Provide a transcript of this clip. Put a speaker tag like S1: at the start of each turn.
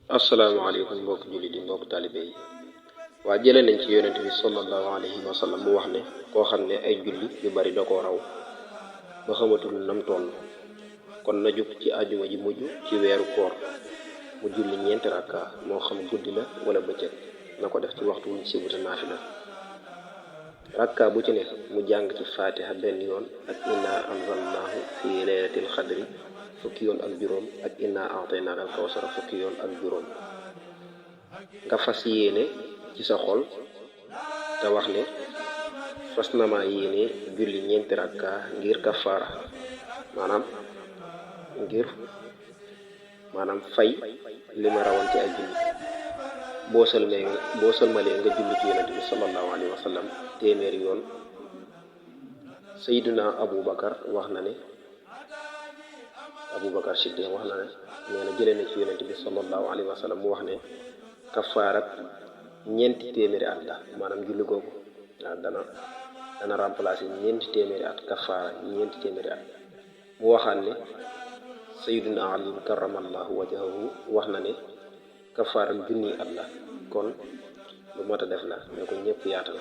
S1: asalaamaaleykum mbokk julli di mbokk taalibe yi waa jëlee nañ ci yonent bi sallallahu alayhi wa sallam mu wax ne koo xam ne ay julli yu bari da koo raw ba xamatul nam toll kon na jóg ci àjjuma ji mujj ci weeru koor mu julli ñeenti rakka moo xam guddi la wala bëccëg na ko def ci waxtu wuñ sibuta naafila rakka bu ci ne mu jàng ci fatiha benn yoon ak inna anzalnaahu fi laylatil xadri fukki yoon ak juróom ak inna a'taynaaka al kawsara fukki yoon ak juróom nga fas yéene ci sa xol te wax ne fas na ma yéene julli ñeenti rakka ngir kafaara maanaam fay li ma rawoon ci ay julli boo sëlmalee nga julli ci yonent bi sallallahu alayhi wa sallam téeméeri yoon. Sayyiduna Abubakar wax na ne Abubakar Siddiq wax na ne nee na jëlee na ci yonent bi sallallahu alayhi wa sallam mu wax ne kafaarat ñeenti téeméeri at la maanaam julli googu waaw dana remplacer ñeenti téeméeri at kafaara ñeenti téeméeri at mu waxaat ne Sayyiduna Ali karamallahu wajhahu wax na ne kafaara junni at la kon lu mat a def la ne ko ñëpp yaatal